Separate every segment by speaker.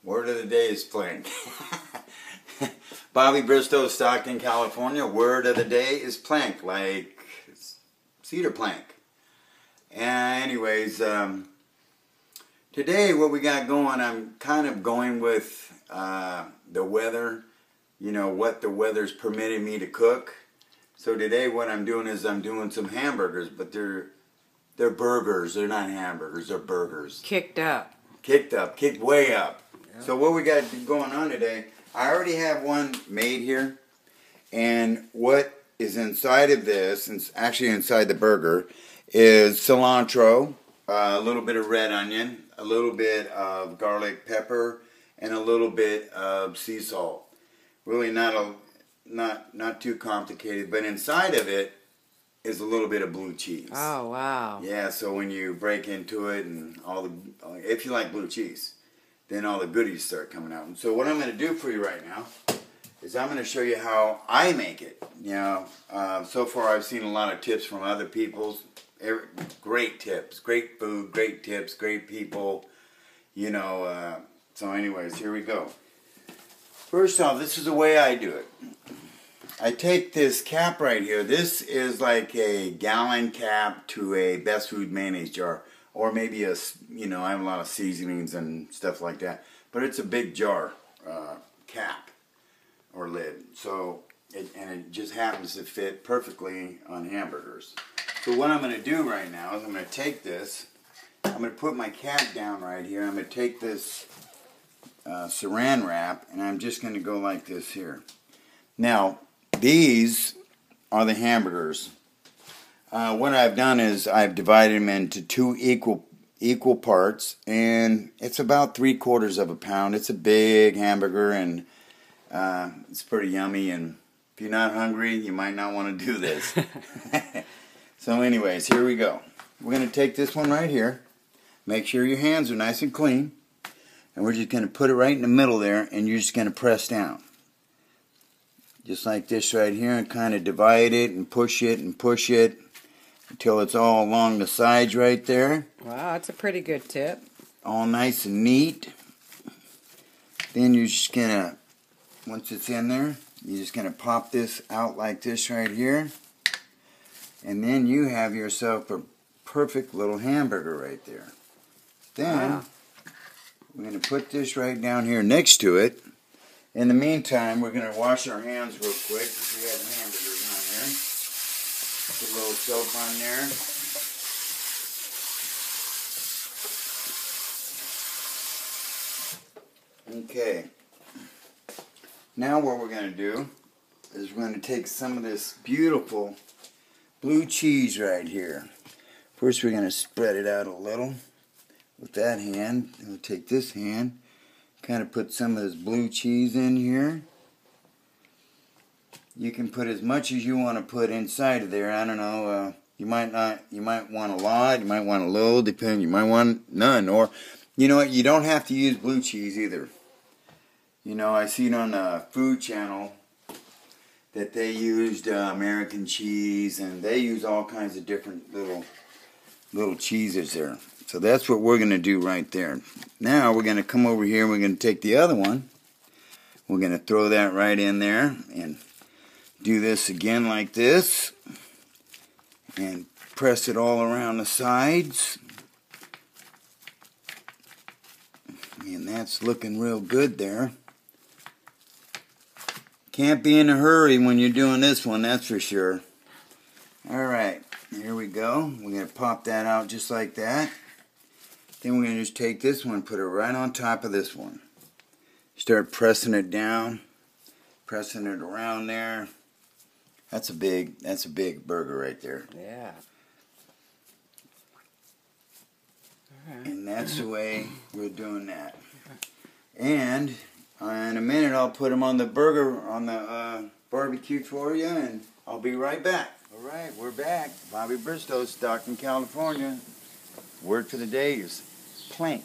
Speaker 1: Word of the day is plank. Bobby Bristow, Stockton, California. Word of the day is plank, like cedar plank. Anyways, today what we got going, I'm kind of going with the weather. You know, what the weather's permitted me to cook. So today what I'm doing is I'm doing some hamburgers, but they're burgers. They're not hamburgers, they're burgers.
Speaker 2: Kicked up.
Speaker 1: Kicked way up.
Speaker 2: Yep.
Speaker 1: So what we got going on today, I already have one made here. And what is inside of this, and actually inside the burger, is cilantro, a little bit of red onion, a little bit of garlic pepper, and a little bit of sea salt. Really not too complicated, but inside of it is a little bit of blue cheese.
Speaker 2: Oh, wow.
Speaker 1: Yeah, so when you break into it and if you like blue cheese, then all the goodies start coming out. And so what I'm going to do for you right now is I'm going to show you how I make it. You know, so far I've seen a lot of tips from other people's. Great tips, great food, great tips, great people. You know, so anyways, here we go. First off, this is the way I do it. I take this cap right here. This is like a gallon cap to a Best Food mayonnaise jar. Or maybe I have a lot of seasonings and stuff like that. But it's a big jar cap or lid. So, it just happens to fit perfectly on hamburgers. So what I'm going to do right now is I'm going to take this. I'm going to put my cap down right here. I'm going to take this saran wrap, and I'm just going to go like this here. Now, these are the hamburgers. What I've done is I've divided them into two equal parts, and it's about 3/4 of a pound. It's a big hamburger, and it's pretty yummy. And if you're not hungry, you might not want to do this. So anyways, here we go. We're going to take this one right here. Make sure your hands are nice and clean. And we're just going to put it right in the middle there, and you're just going to press down. Just like this right here, and kind of divide it and push it until it's all along the sides right there.
Speaker 2: Wow, that's a pretty good tip.
Speaker 1: All nice and neat. Then you're just going to, once it's in there, you're just going to pop this out like this right here. And then you have yourself a perfect little hamburger right there. Then,
Speaker 2: wow. We're
Speaker 1: going to put this right down here next to it. In the meantime, we're going to wash our hands real quick because we have hamburgers on there. Put a little soap on there. Okay. Now what we're going to do is we're going to take some of this beautiful blue cheese right here. First we're going to spread it out a little with that hand. Then we'll take this hand, kind of put some of this blue cheese in here. You can put as much as you want to put inside of there. I don't know, you might want a lot, you might want a little, depending, you might want none. Or, you know what, you don't have to use blue cheese either. You know, I seen on the Food Channel that they used American cheese, and they use all kinds of different little cheeses there. So that's what we're going to do right there. Now we're going to come over here and we're going to take the other one. We're going to throw that right in there and do this again like this. And press it all around the sides. And that's looking real good there. Can't be in a hurry when you're doing this one, that's for sure. Alright, here we go. We're going to pop that out just like that. Then we're going to just take this one, put it right on top of this one. Start pressing it down, pressing it around there. That's a big burger right there.
Speaker 2: Yeah. Alright.
Speaker 1: And that's the way we're doing that. And in a minute I'll put them on the burger, on the barbecue for you, and I'll be right back. Alright, we're back. Bobby Bristow, Stockton, California. Word for the day is plank.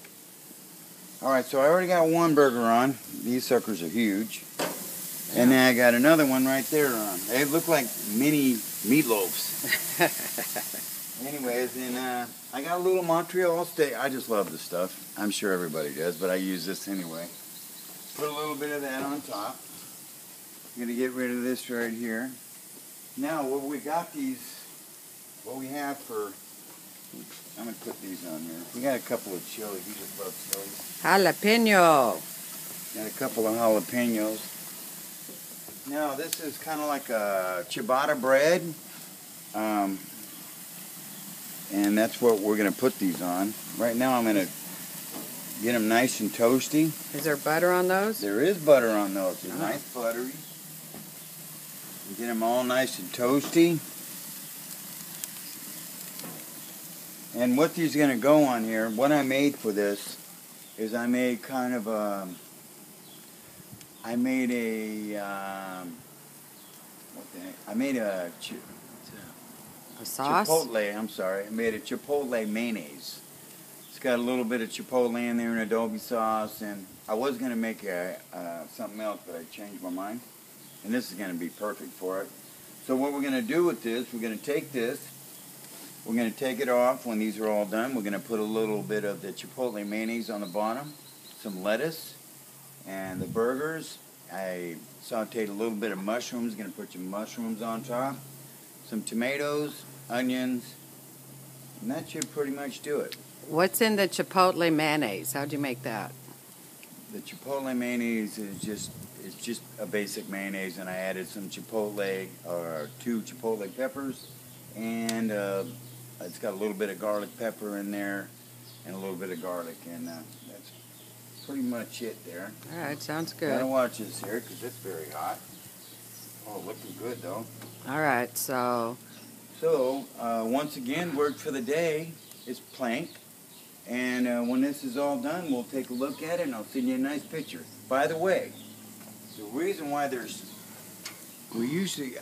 Speaker 1: Alright, so I already got one burger on. These suckers are huge. And then I got another one right there on. They look like mini meatloafs. Anyways, and I got a little Montreal steak. I just love this stuff. I'm sure everybody does, but I use this anyway. Put a little bit of that on top. I'm going to get rid of this right here. Now, what we have for, I'm going to put these on here. We got a couple of chilies. These are both chilies.
Speaker 2: Jalapeno.
Speaker 1: Got a couple of jalapenos. Now, this is kind of like a ciabatta bread. And that's what we're going to put these on. Right now, I'm going to get them nice and toasty.
Speaker 2: Is there butter on those?
Speaker 1: There is butter on those. They're nice buttery. Get them all nice and toasty. And what these are going to go on here, what I made for this is I made kind of a, I made a
Speaker 2: sauce?
Speaker 1: Chipotle, I'm sorry. I made a Chipotle mayonnaise. It's got a little bit of Chipotle in there and adobe sauce, and I was going to make something else, but I changed my mind. And this is going to be perfect for it. So what we're going to do with this, we're going to take this, we're going to take it off when these are all done. We're going to put a little bit of the Chipotle mayonnaise on the bottom, some lettuce, and the burgers. I sauteed a little bit of mushrooms, going to put some mushrooms on top, some tomatoes, onions, and that should pretty much do it.
Speaker 2: What's in the Chipotle mayonnaise? How'd you make that?
Speaker 1: The Chipotle mayonnaise is just a basic mayonnaise, and I added some Chipotle, or 2 Chipotle peppers, and it's got a little bit of garlic pepper in there, and a little bit of garlic, and that's pretty much it there.
Speaker 2: All right, sounds good.
Speaker 1: Gotta watch this here, because it's very hot. Oh, looking good, though.
Speaker 2: All right, so...
Speaker 1: So, once again, word for the day is plank. And when this is all done, we'll take a look at it, and I'll send you a nice picture. By the way, the reason why I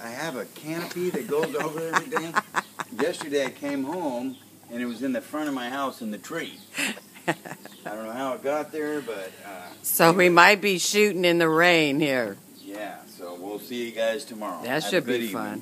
Speaker 1: have a canopy that goes over everything. Yesterday I came home, and it was in the front of my house in the tree. I don't know how it got there, but...
Speaker 2: so we might be shooting in the rain here.
Speaker 1: Yeah, so we'll see you guys tomorrow.
Speaker 2: That should be fun.